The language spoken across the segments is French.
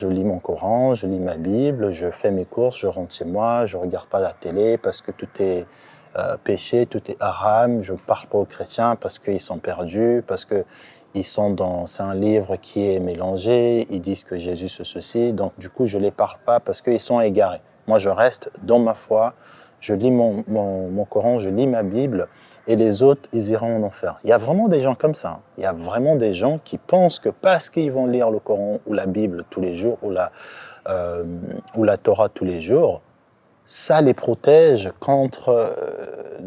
Je lis mon Coran, je lis ma Bible, je fais mes courses, je rentre chez moi, je ne regarde pas la télé parce que tout est péché, tout est haram. Je ne parle pas aux chrétiens parce qu'ils sont perdus, parce que c'est un livre qui est mélangé, ils disent que Jésus c'est ceci, donc du coup je ne les parle pas parce qu'ils sont égarés. Moi je reste dans ma foi, je lis mon Coran, je lis ma Bible, et les autres, ils iront en enfer. Il y a vraiment des gens comme ça. Il y a vraiment des gens qui pensent que parce qu'ils vont lire le Coran ou la Bible tous les jours, ou la Torah tous les jours, ça les protège contre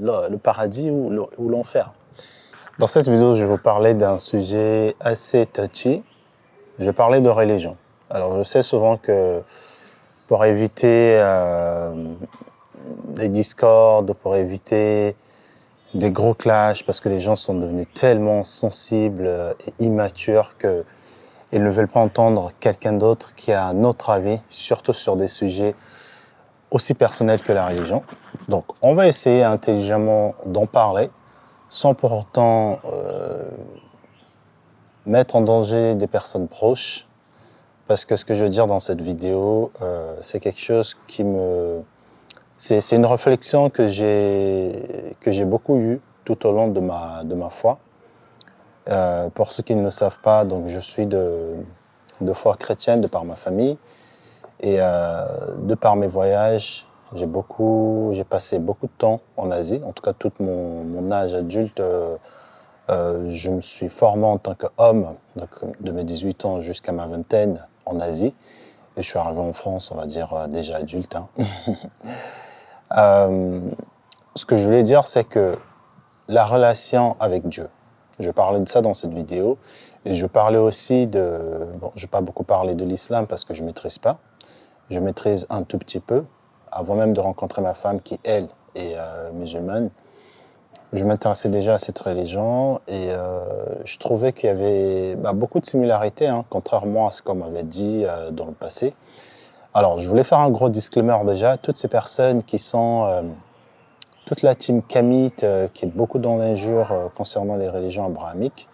le paradis ou l'enfer. Dans cette vidéo, je vais vous parler d'un sujet assez touchy. Je vais parler de religion. Alors, je sais souvent que pour éviter des discords, pour éviter des gros clashs, parce que les gens sont devenus tellement sensibles et immatures qu'ils ne veulent pas entendre quelqu'un d'autre qui a un autre avis, surtout sur des sujets aussi personnels que la religion. Donc, on va essayer intelligemment d'en parler, sans pour autant mettre en danger des personnes proches, parce que ce que je veux dire dans cette vidéo, c'est quelque chose qui me... C'est une réflexion que j'ai beaucoup eue tout au long de ma foi. Pour ceux qui ne le savent pas, donc je suis de foi chrétienne de par ma famille, et de par mes voyages, j'ai passé beaucoup de temps en Asie. En tout cas, tout mon âge adulte, je me suis formé en tant qu'homme, donc de mes 18 ans jusqu'à ma vingtaine en Asie. Et je suis arrivé en France, on va dire, déjà adulte. Ce que je voulais dire, c'est que la relation avec Dieu, je parlais de ça dans cette vidéo, et je parlais aussi de... Bon, je ne vais pas beaucoup parler de l'islam parce que je ne maîtrise pas. Je maîtrise un tout petit peu, avant même de rencontrer ma femme qui, elle, est musulmane. Je m'intéressais déjà à cette religion et je trouvais qu'il y avait beaucoup de similarités, contrairement à ce qu'on m'avait dit dans le passé. Alors, je voulais faire un gros disclaimer déjà. Toutes ces personnes qui sont... toute la team kamite qui est beaucoup dans l'injure concernant les religions abrahamiques.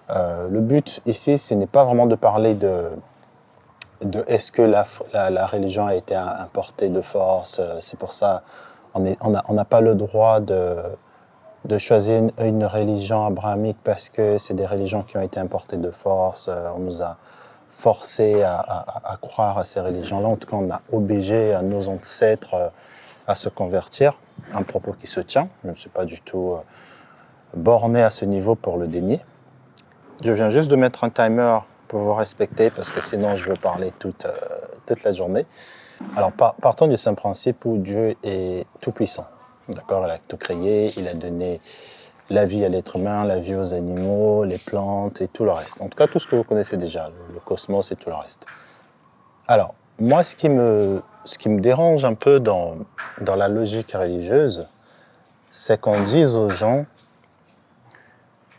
Le but ici, ce n'est pas vraiment de parler de est-ce que la religion a été importée de force. C'est pour ça on n'a pas le droit de choisir une religion abrahamique parce que c'est des religions qui ont été importées de force. On nous a forcé à croire à ces religions-là. En tout cas, on a obligé à nos ancêtres à se convertir. Un propos qui se tient. Je ne suis pas du tout borné à ce niveau pour le dénier. Je viens juste de mettre un timer pour vous respecter parce que sinon je veux parler toute la journée. Alors partons du simple principe où Dieu est tout puissant. D'accord, il a tout créé, il a donné la vie à l'être humain, la vie aux animaux, les plantes et tout le reste. En tout cas, tout ce que vous connaissez déjà, le cosmos et tout le reste. Alors, moi, ce qui me dérange un peu dans la logique religieuse, c'est qu'on dise aux gens,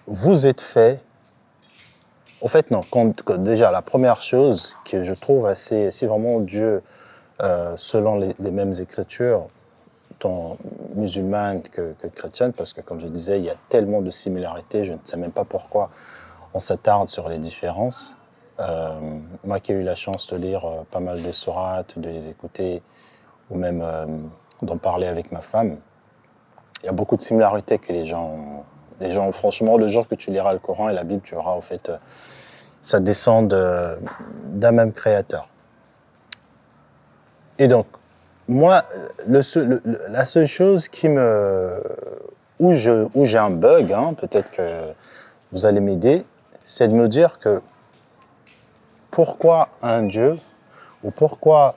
vous êtes faits. Au fait, non. Déjà, la première chose que je trouve assez, si vraiment Dieu, selon les mêmes écritures, tant musulmane que chrétienne, parce que comme je disais, il y a tellement de similarités, je ne sais même pas pourquoi on s'attarde sur les différences. Moi qui ai eu la chance de lire pas mal de sourates, de les écouter, ou même d'en parler avec ma femme, il y a beaucoup de similarités que les gens, franchement, le jour que tu liras le Coran et la Bible, tu verras, au fait, ça descend d'un même créateur. Et donc, moi, la seule chose où j'ai un bug, peut-être que vous allez m'aider, c'est de me dire que pourquoi un Dieu, ou pourquoi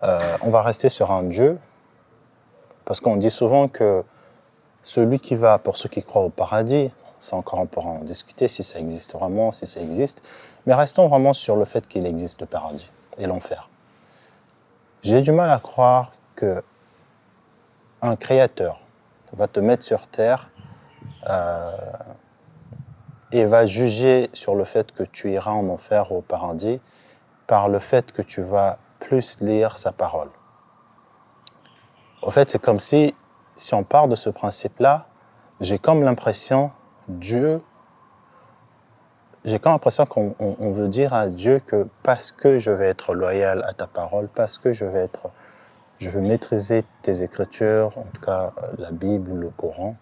on va rester sur un Dieu, parce qu'on dit souvent que celui qui va, pour ceux qui croient au paradis, ça encore on pourra en discuter si ça existe vraiment, si ça existe, mais restons vraiment sur le fait qu'il existe le paradis et l'enfer. J'ai du mal à croire qu'un créateur va te mettre sur terre et va juger sur le fait que tu iras en enfer ou au paradis par le fait que tu vas plus lire sa parole. Au fait, c'est comme si on part de ce principe-là, j'ai comme l'impression Dieu j'ai comme l'impression qu'on veut dire à Dieu que parce que je vais être loyal à ta parole, parce que je veux maîtriser tes écritures, en tout cas la Bible, le Coran,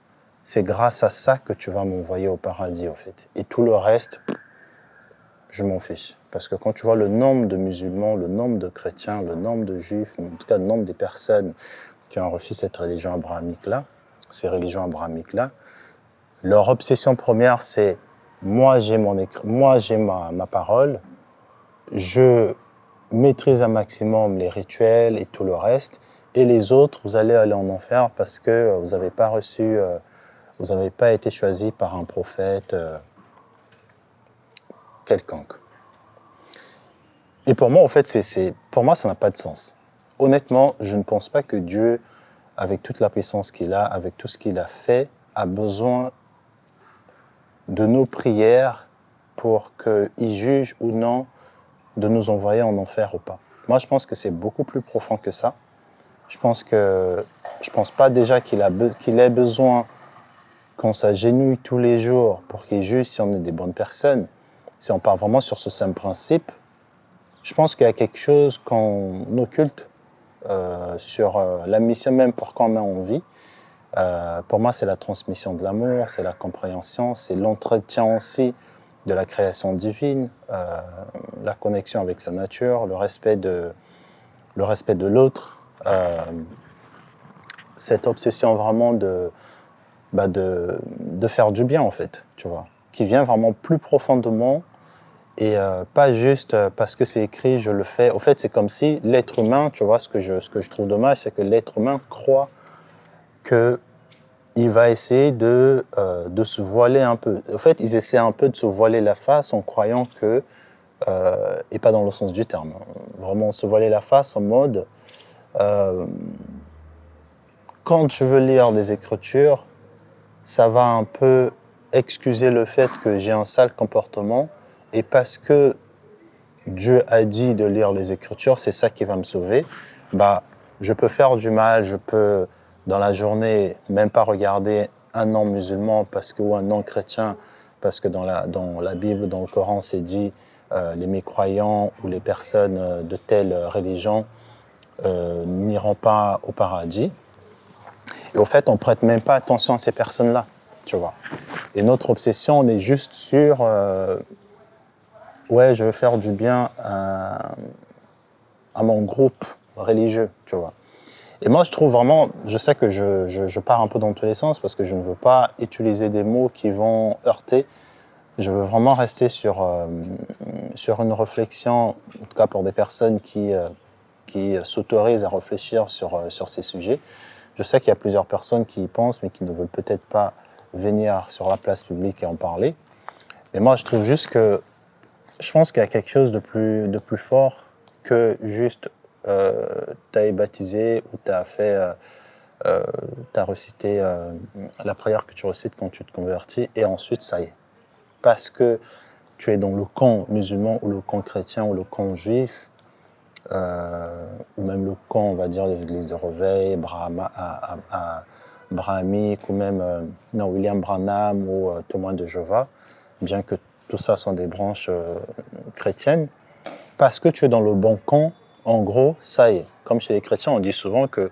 c'est grâce à ça que tu vas m'envoyer au paradis, en fait. Et tout le reste, je m'en fiche. Parce que quand tu vois le nombre de musulmans, le nombre de chrétiens, le nombre de juifs, en tout cas le nombre des personnes qui ont reçu cette religion abrahamique-là, ces religions abrahamiques-là, leur obsession première, c'est moi j'ai ma parole, je maîtrise un maximum les rituels et tout le reste, et les autres, vous allez aller en enfer parce que vous n'avez pas reçu, vous n'avez pas été choisi par un prophète quelconque. Et pour moi, en fait, pour moi, ça n'a pas de sens. Honnêtement, je ne pense pas que Dieu, avec toute la puissance qu'il a, avec tout ce qu'il a fait, a besoin de nos prières pour qu'il juge ou non de nous envoyer en enfer ou pas. Moi, je pense que c'est beaucoup plus profond que ça. Je pense pas déjà qu'il ait besoin qu'on s'agenouille tous les jours pour qu'il juge si on est des bonnes personnes. Si on part vraiment sur ce simple principe, je pense qu'il y a quelque chose qu'on occulte sur la mission même pour qu'on a envie. Pour moi, c'est la transmission de l'amour, c'est la compréhension, c'est l'entretien aussi de la création divine, la connexion avec sa nature, le respect de l'autre, cette obsession vraiment de faire du bien, en fait, tu vois, qui vient vraiment plus profondément et pas juste parce que c'est écrit, je le fais. Au fait, c'est comme si l'être humain, tu vois, ce que je trouve dommage, c'est que l'être humain croit qu'il va essayer de se voiler un peu. En fait, ils essaient un peu de se voiler la face en croyant que, et pas dans le sens du terme, vraiment se voiler la face en mode, quand je veux lire des écritures, ça va un peu excuser le fait que j'ai un sale comportement, et parce que Dieu a dit de lire les Écritures, c'est ça qui va me sauver. Je peux faire du mal, je peux, dans la journée, même pas regarder un non musulman ou un non chrétien, parce que dans la Bible, dans le Coran, c'est dit les mécroyants ou les personnes de telle religion n'iront pas au paradis. Et au fait, on ne prête même pas attention à ces personnes-là, tu vois. Et notre obsession, on est juste sur ouais, je veux faire du bien à mon groupe religieux, tu vois. Et moi, je trouve vraiment, je sais que je pars un peu dans tous les sens parce que je ne veux pas utiliser des mots qui vont heurter. Je veux vraiment rester sur une réflexion, en tout cas pour des personnes qui s'autorisent à réfléchir sur ces sujets. Je sais qu'il y a plusieurs personnes qui y pensent, mais qui ne veulent peut-être pas venir sur la place publique et en parler. Et moi, je trouve juste que je pense qu'il y a quelque chose de plus fort que juste t'as baptisé ou t'as récité la prière que tu récites quand tu te convertis et ensuite ça y est. Parce que tu es dans le camp musulman ou le camp chrétien ou le camp juif ou même le camp, on va dire, des églises de réveil, brahamique ou même William Branham ou témoin de Jéhovah, bien que tout ça sont des branches chrétiennes, parce que tu es dans le bon camp, en gros, ça y est. Comme chez les chrétiens, on dit souvent que,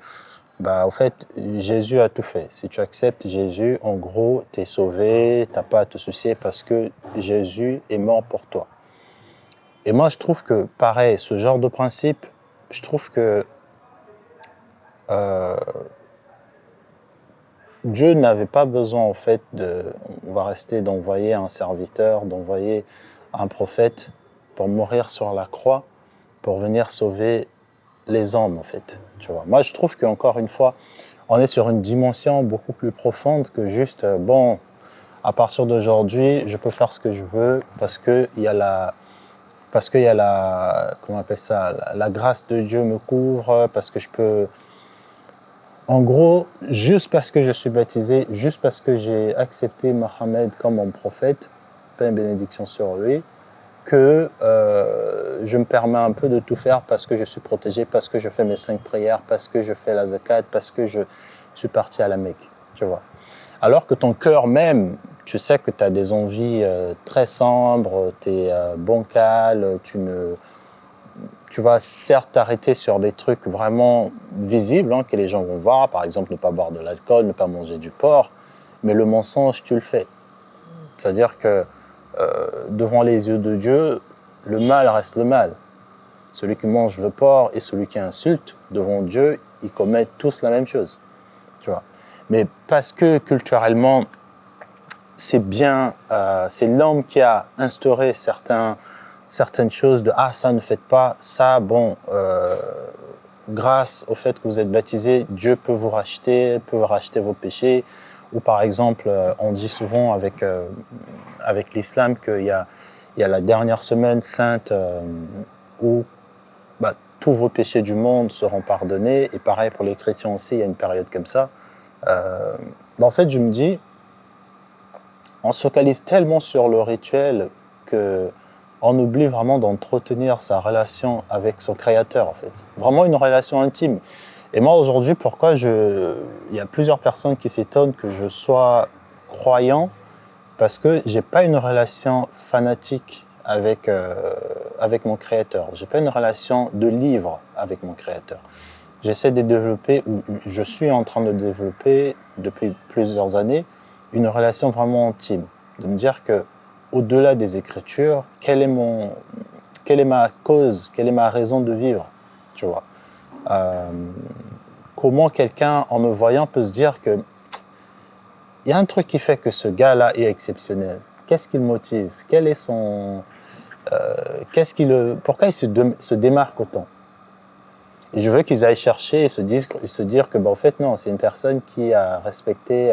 au fait, Jésus a tout fait. Si tu acceptes Jésus, en gros, tu es sauvé, tu n'as pas à te soucier parce que Jésus est mort pour toi. Et moi, je trouve que, pareil, ce genre de principe, je trouve que Dieu n'avait pas besoin, en fait, d'envoyer un serviteur, d'envoyer un prophète pour mourir sur la croix, pour venir sauver les hommes, en fait. Tu vois. Moi, je trouve qu'encore une fois, on est sur une dimension beaucoup plus profonde que juste, à partir d'aujourd'hui, je peux faire ce que je veux parce qu'il y a comment on appelle ça, la grâce de Dieu me couvre, parce que je peux... En gros, juste parce que je suis baptisé, juste parce que j'ai accepté Mohammed comme mon prophète, paix et bénédiction sur lui, que je me permets un peu de tout faire parce que je suis protégé, parce que je fais mes 5 prières, parce que je fais la zakat, parce que je suis parti à la Mecque, tu vois. Alors que ton cœur même, tu sais que tu as des envies très sombres, tu es bancal, tu vas certes t'arrêter sur des trucs vraiment visibles hein, que les gens vont voir, par exemple ne pas boire de l'alcool, ne pas manger du porc, mais le mensonge, tu le fais. C'est-à-dire que devant les yeux de Dieu, le mal reste le mal. Celui qui mange le porc et celui qui insulte, devant Dieu, ils commettent tous la même chose. Tu vois. Mais parce que culturellement, c'est bien, c'est l'homme qui a instauré certaines choses de « ah, ça ne faites pas, ça, bon, grâce au fait que vous êtes baptisé, Dieu peut vous racheter, peut racheter vos péchés ». Ou par exemple, on dit souvent avec l'islam qu'il y a la dernière semaine sainte où tous vos péchés du monde seront pardonnés. Et pareil pour les chrétiens aussi, il y a une période comme ça. En fait, je me dis, on se focalise tellement sur le rituel qu'on oublie vraiment d'entretenir sa relation avec son créateur, en fait. Vraiment une relation intime. Et moi, aujourd'hui, pourquoi il y a plusieurs personnes qui s'étonnent que je sois croyant, parce que je n'ai pas une relation fanatique avec mon créateur. Je n'ai pas une relation de livre avec mon créateur. J'essaie de développer, ou je suis en train de développer depuis plusieurs années, une relation vraiment intime. De me dire que, au-delà des Écritures, quelle est ma cause, quelle est ma raison de vivre, tu vois. Comment quelqu'un, en me voyant, peut se dire que il y a un truc qui fait que ce gars-là est exceptionnel. Qu'est-ce qui le motive? Quel est son... pourquoi il se démarque autant? Et je veux qu'ils aillent chercher et se dire que, en fait, non, c'est une personne qui a respecté...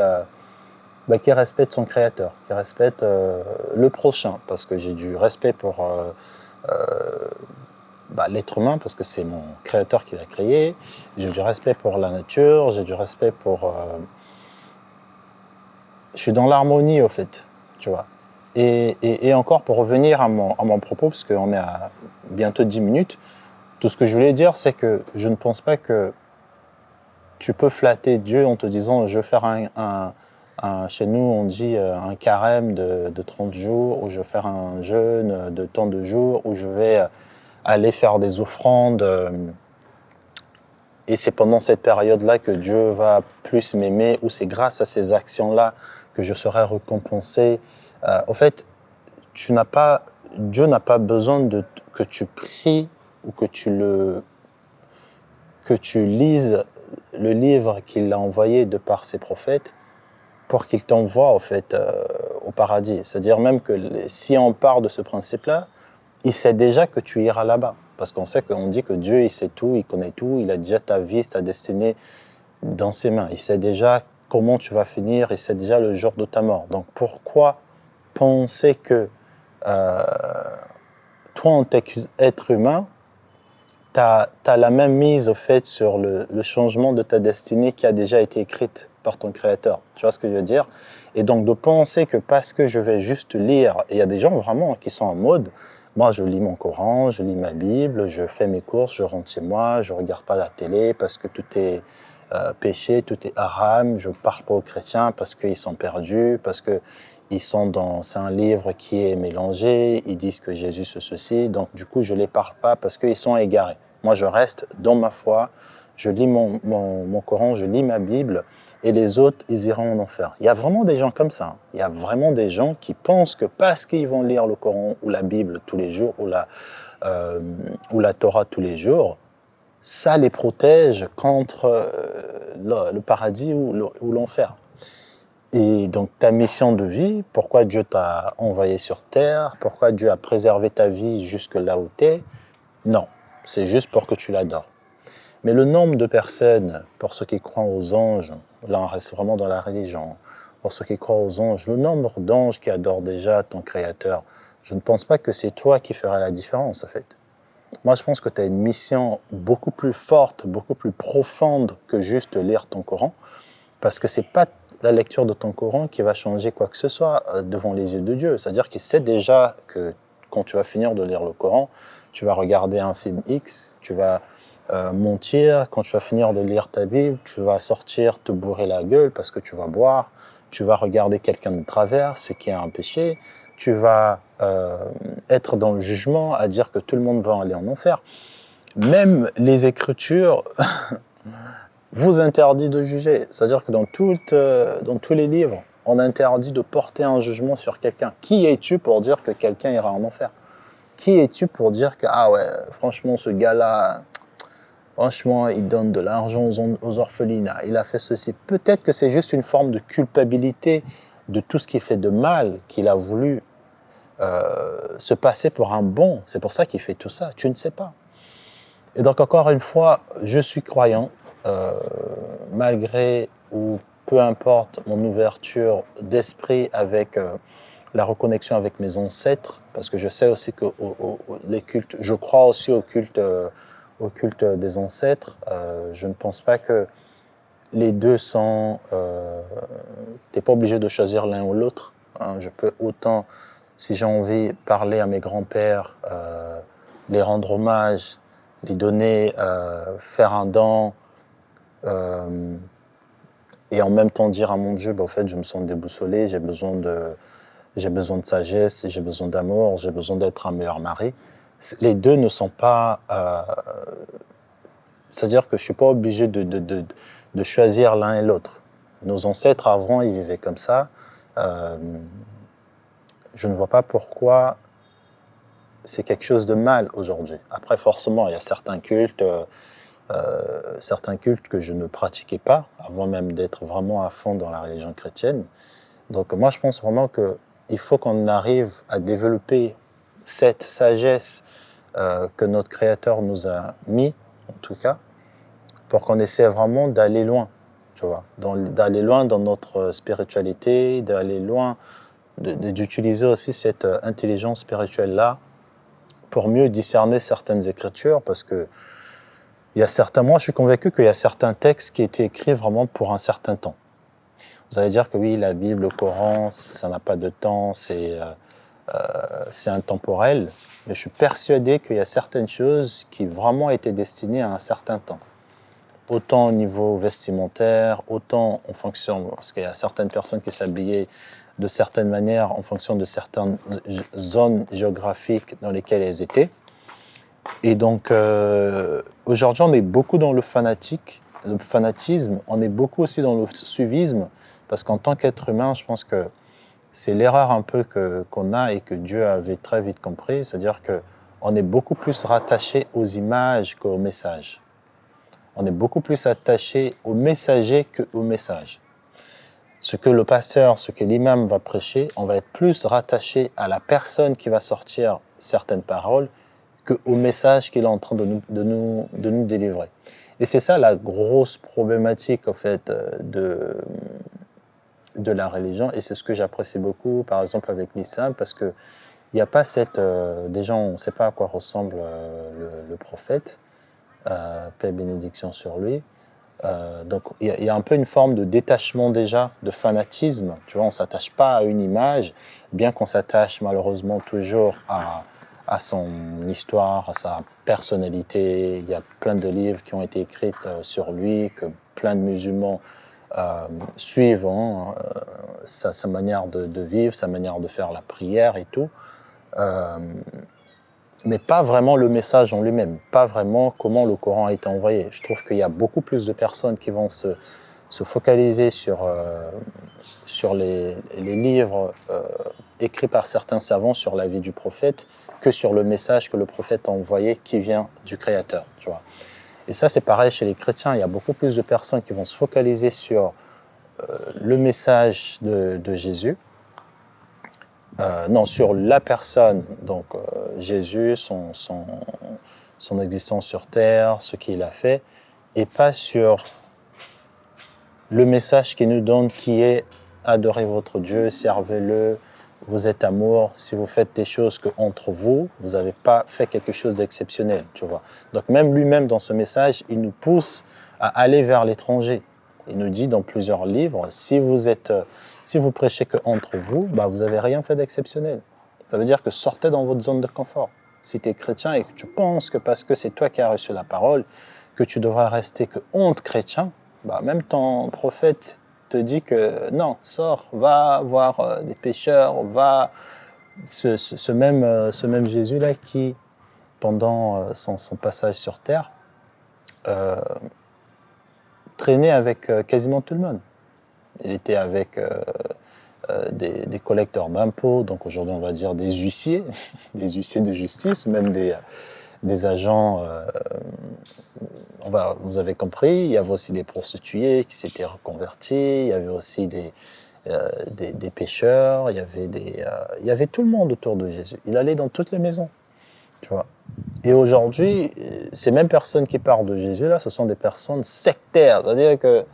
qui respecte son créateur, qui respecte le prochain, parce que j'ai du respect pour l'être humain, parce que c'est mon créateur qui l'a créé, j'ai du respect pour la nature, j'ai du respect pour... je suis dans l'harmonie, au fait, tu vois. Et encore, pour revenir à mon propos, parce qu'on est à bientôt 10 minutes, tout ce que je voulais dire, c'est que je ne pense pas que tu peux flatter Dieu en te disant « je vais faire chez nous, on dit un carême de 30 jours, ou je vais faire un jeûne de tant de jours, ou je vais aller faire des offrandes. Et c'est pendant cette période-là que Dieu va plus m'aimer, ou c'est grâce à ces actions-là que je serai récompensé. » Au fait, Dieu n'a pas besoin que tu pries ou que tu lises le livre qu'il a envoyé de par ses prophètes pour qu'il t'envoie au fait au paradis. C'est-à-dire même que si on part de ce principe-là, il sait déjà que tu iras là-bas. Parce qu'on dit que Dieu, il sait tout, il connaît tout, il a déjà ta vie, ta destinée dans ses mains. Il sait déjà comment tu vas finir, il sait déjà le jour de ta mort. Donc pourquoi penser que toi, en tant qu'être humain, tu as la même mise au fait sur le changement de ta destinée qui a déjà été écrite par ton créateur. Tu vois ce que je veux dire? Et donc de penser que parce que je vais juste lire, et il y a des gens vraiment qui sont en mode, moi je lis mon Coran, je lis ma Bible, je fais mes courses, je rentre chez moi, je regarde pas la télé parce que tout est péché, tout est haram, je parle pas aux chrétiens parce qu'ils sont perdus, parce que c'est un livre qui est mélangé, ils disent que Jésus c'est ceci, donc du coup je les parle pas parce qu'ils sont égarés. Moi je reste dans ma foi, je lis mon Coran, je lis ma Bible, et les autres ils iront en enfer. Il y a vraiment des gens comme ça, il y a vraiment des gens qui pensent que parce qu'ils vont lire le Coran ou la Bible tous les jours, ou la Torah tous les jours, ça les protège contre le paradis ou l'enfer. Et donc ta mission de vie, pourquoi Dieu t'a envoyé sur terre, pourquoi Dieu a préservé ta vie jusque là où tu es, non, c'est juste pour que tu l'adores. Mais le nombre de personnes, pour ceux qui croient aux anges, là on reste vraiment dans la religion, pour ceux qui croient aux anges, le nombre d'anges qui adorent déjà ton créateur, je ne pense pas que c'est toi qui feras la différence en fait. Moi je pense que tu as une mission beaucoup plus forte, beaucoup plus profonde que juste lire ton Coran, parce que c'est pas la lecture de ton Coran qui va changer quoi que ce soit devant les yeux de Dieu. C'est-à-dire qu'il sait déjà que quand tu vas finir de lire le Coran, tu vas regarder un film X, tu vas mentir, quand tu vas finir de lire ta Bible, tu vas sortir te bourrer la gueule parce que tu vas boire, tu vas regarder quelqu'un de travers, ce qui est un péché, tu vas être dans le jugement, à dire que tout le monde va aller en enfer. Même les Écritures vous interdit de juger. C'est-à-dire que dans tous les livres, on interdit de porter un jugement sur quelqu'un. Qui es-tu pour dire que quelqu'un ira en enfer? Qui es-tu pour dire que, ah ouais, franchement, ce gars-là, franchement, il donne de l'argent aux orphelinats, il a fait ceci. Peut-être que c'est juste une forme de culpabilité de tout ce qui fait de mal qu'il a voulu se passer pour un bon. C'est pour ça qu'il fait tout ça. Tu ne sais pas. Et donc, encore une fois, je suis croyant, malgré ou peu importe mon ouverture d'esprit avec la reconnexion avec mes ancêtres, parce que je sais aussi que les cultes, je crois aussi au culte des ancêtres. Je ne pense pas que les deux sont... t'es pas obligé de choisir l'un ou l'autre. Hein. Je peux autant, si j'ai envie, parler à mes grands-pères, les rendre hommage, les donner, faire un don, et en même temps dire à mon Dieu, en fait, je me sens déboussolé, j'ai besoin de sagesse, j'ai besoin d'amour, j'ai besoin d'être un meilleur mari. Les deux ne sont pas... c'est-à-dire que je ne suis pas obligé de choisir l'un et l'autre. Nos ancêtres avant, ils vivaient comme ça. Je ne vois pas pourquoi c'est quelque chose de mal aujourd'hui. Après, forcément, il y a certains cultes que je ne pratiquais pas, avant même d'être vraiment à fond dans la religion chrétienne. Donc moi, je pense vraiment qu'il faut qu'on arrive à développer cette sagesse que notre Créateur nous a mis, en tout cas, pour qu'on essaie vraiment d'aller loin, tu vois, d'aller loin dans notre spiritualité, d'aller loin, d'utiliser aussi cette intelligence spirituelle-là pour mieux discerner certaines écritures, parce que moi je suis convaincu qu'il y a certains textes qui étaient écrits vraiment pour un certain temps. Vous allez dire que oui, la Bible, le Coran, ça n'a pas de temps, c'est intemporel, mais je suis persuadé qu'il y a certaines choses qui vraiment étaient destinées à un certain temps. Autant au niveau vestimentaire, autant en fonction, parce qu'il y a certaines personnes qui s'habillaient de certaines manières en fonction de certaines zones géographiques dans lesquelles elles étaient. Et donc, aujourd'hui, on est beaucoup dans le fanatisme, on est beaucoup aussi dans le suivisme, parce qu'en tant qu'être humain, je pense que c'est l'erreur un peu qu'on a et que Dieu avait très vite compris, c'est-à-dire qu'on est beaucoup plus rattaché aux images qu'aux messages. On est beaucoup plus attaché au messager qu'au message. Ce que le pasteur, ce que l'imam va prêcher, on va être plus rattaché à la personne qui va sortir certaines paroles qu'au message qu'il est en train de nous délivrer. Et c'est ça la grosse problématique en fait, de la religion, et c'est ce que j'apprécie beaucoup, par exemple avec l'islam, parce qu'il n'y a pas cette... déjà, on ne sait pas à quoi ressemble le prophète, paix et bénédiction sur lui. Donc il y a un peu une forme de détachement déjà, de fanatisme. Tu vois, on ne s'attache pas à une image, bien qu'on s'attache malheureusement toujours à son histoire, à sa personnalité. Il y a plein de livres qui ont été écrits sur lui, que plein de musulmans suivent, hein, sa manière de vivre, sa manière de faire la prière et tout. Mais pas vraiment le message en lui-même, pas vraiment comment le Coran a été envoyé. Je trouve qu'il y a beaucoup plus de personnes qui vont se focaliser sur les livres écrits par certains savants sur la vie du prophète que sur le message que le prophète a envoyé qui vient du Créateur. Tu vois. Et ça, c'est pareil chez les chrétiens. Il y a beaucoup plus de personnes qui vont se focaliser sur le message de Jésus, non, sur la personne, donc Jésus, son existence sur terre, ce qu'il a fait, et pas sur le message qu'il nous donne qui est « adorez votre Dieu, servez-le, vous êtes amour, si vous faites des choses qu'entre vous, vous n'avez pas fait quelque chose d'exceptionnel. » tu vois. Donc même lui-même, dans ce message, il nous pousse à aller vers l'étranger. Il nous dit dans plusieurs livres, si vous prêchez qu'entre vous, vous n'avez rien fait d'exceptionnel. Ça veut dire que sortez dans votre zone de confort. Si tu es chrétien et que tu penses que parce que c'est toi qui as reçu la parole, que tu devras rester qu'entre chrétiens, même ton prophète te dit que non, sors, va voir des pêcheurs, va... ce même Jésus-là qui, pendant son passage sur terre, traînait avec quasiment tout le monde. Il était avec des collecteurs d'impôts, donc aujourd'hui on va dire des huissiers, des huissiers de justice, même des agents, vous avez compris, il y avait aussi des prostituées qui s'étaient reconverties, il y avait aussi des pêcheurs, il y avait tout le monde autour de Jésus. Il allait dans toutes les maisons, tu vois. Et aujourd'hui, ces mêmes personnes qui parlent de Jésus, là, ce sont des personnes sectaires. C'est-à-dire que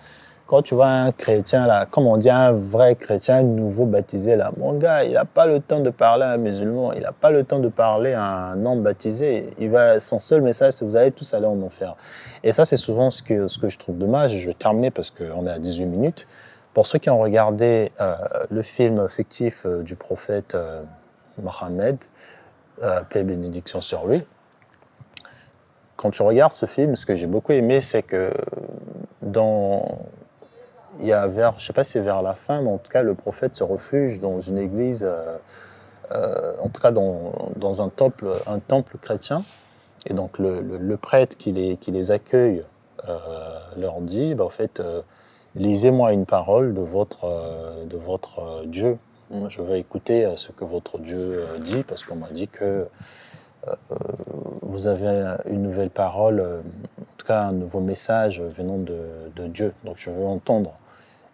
quand tu vois un chrétien, là, comme on dit, un vrai chrétien nouveau baptisé, là, mon gars, il n'a pas le temps de parler à un musulman, il n'a pas le temps de parler à un non-baptisé. Son seul message, c'est que vous allez tous aller en enfer. Et ça, c'est souvent ce que je trouve dommage. Je vais terminer parce qu'on est à 18 minutes. Pour ceux qui ont regardé le film fictif du prophète Mohammed, paix et bénédiction sur lui, quand tu regardes ce film, ce que j'ai beaucoup aimé, c'est que il y a je ne sais pas si c'est vers la fin, mais en tout cas, le prophète se refuge dans une église, en tout cas dans un temple chrétien. Et donc, le prêtre qui les accueille leur dit, en fait, lisez-moi une parole de votre Dieu. Je veux écouter ce que votre Dieu dit, parce qu'on m'a dit que vous avez une nouvelle parole, en tout cas un nouveau message venant de Dieu. Donc je veux entendre.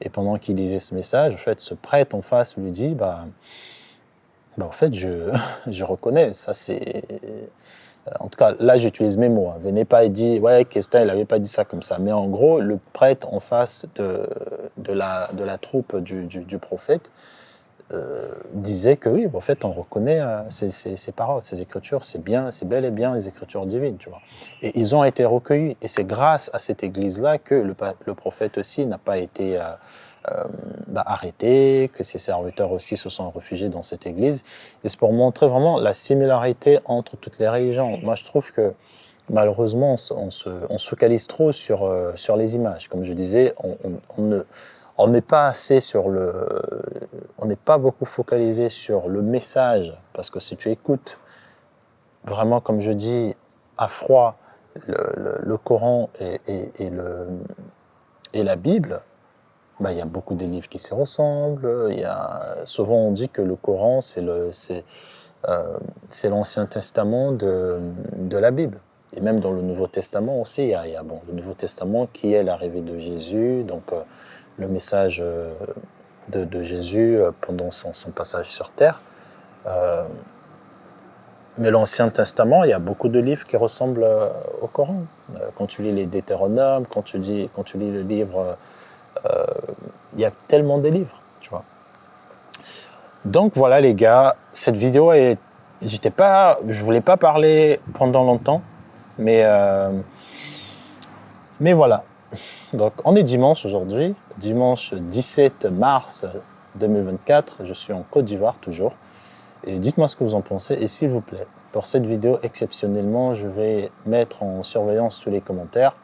Et pendant qu'il lisait ce message, en fait, ce prêtre en face lui dit, en fait, je reconnais, ça c'est... En tout cas, là, j'utilise mes mots. Venez pas et dit, ouais, Kestin, il n'avait pas dit ça comme ça. Mais en gros, le prêtre en face de la troupe du prophète disait que oui, en fait, on reconnaît ces paroles, ces écritures, c'est bel et bien les écritures divines, tu vois. Et ils ont été recueillis. Et c'est grâce à cette église-là que le prophète aussi n'a pas été arrêté, que ses serviteurs aussi se sont réfugiés dans cette église. Et c'est pour montrer vraiment la similarité entre toutes les religions. Moi, je trouve que malheureusement, on se focalise trop sur les images. Comme je disais, on n'est pas beaucoup focalisé sur le message, parce que si tu écoutes vraiment, comme je dis, à froid, le Coran et la Bible, il y a beaucoup de livres qui se ressemblent. Souvent on dit que le Coran c'est l'Ancien Testament de la Bible. Et même dans le Nouveau Testament aussi, il y a le Nouveau Testament qui est l'arrivée de Jésus, donc le message de Jésus pendant son passage sur terre. Mais l'Ancien Testament, il y a beaucoup de livres qui ressemblent au Coran. Quand tu lis les Deutéronomes, quand tu lis le livre, il y a tellement de livres, tu vois. Donc voilà les gars, cette vidéo je voulais pas parler pendant longtemps, mais voilà. Donc on est dimanche aujourd'hui, dimanche 17 mars 2024, je suis en Côte d'Ivoire toujours. Et dites-moi ce que vous en pensez. Et s'il vous plaît, pour cette vidéo, exceptionnellement, je vais mettre en surveillance tous les commentaires.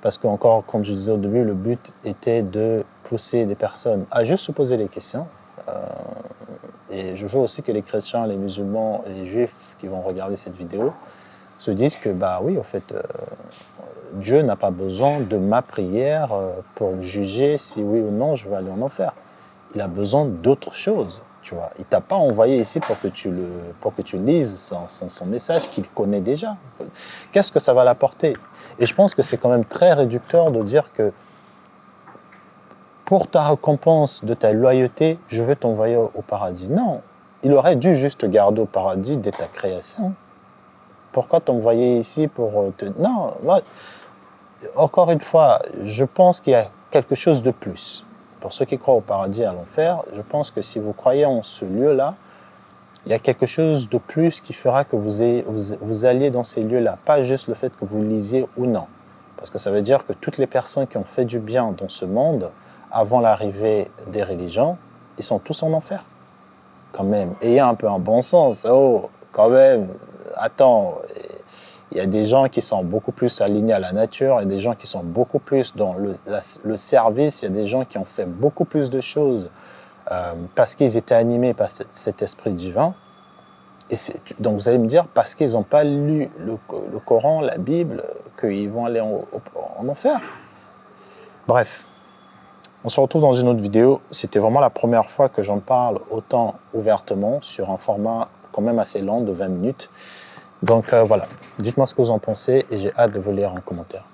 Parce qu'encore, comme je disais au début, le but était de pousser des personnes à juste se poser les questions. Et je veux aussi que les chrétiens, les musulmans et les juifs qui vont regarder cette vidéo se disent que, oui, en fait, Dieu n'a pas besoin de ma prière pour juger si oui ou non je vais aller en enfer. Il a besoin d'autre chose. Tu vois, il ne t'a pas envoyé ici pour que tu lises son message qu'il connaît déjà. Qu'est-ce que ça va l'apporter? Et je pense que c'est quand même très réducteur de dire que pour ta récompense de ta loyauté, je vais t'envoyer au paradis. Non, il aurait dû juste te garder au paradis dès ta création. Pourquoi t'envoyer ici pour te... Non, moi, encore une fois, je pense qu'il y a quelque chose de plus. Pour ceux qui croient au paradis et à l'enfer, je pense que si vous croyez en ce lieu-là, il y a quelque chose de plus qui fera que vous alliez dans ces lieux-là. Pas juste le fait que vous lisiez ou non. Parce que ça veut dire que toutes les personnes qui ont fait du bien dans ce monde, avant l'arrivée des religions, ils sont tous en enfer. Quand même. Ayez un peu un bon sens. Oh, quand même, attends. Il y a des gens qui sont beaucoup plus alignés à la nature, il y a des gens qui sont beaucoup plus dans le service, il y a des gens qui ont fait beaucoup plus de choses parce qu'ils étaient animés par cet esprit divin. Et donc vous allez me dire, parce qu'ils n'ont pas lu le Coran, la Bible, qu'ils vont aller en enfer. Bref, on se retrouve dans une autre vidéo. C'était vraiment la première fois que j'en parle autant ouvertement sur un format quand même assez long de 20 minutes. Donc voilà, dites-moi ce que vous en pensez et j'ai hâte de vous lire en commentaire.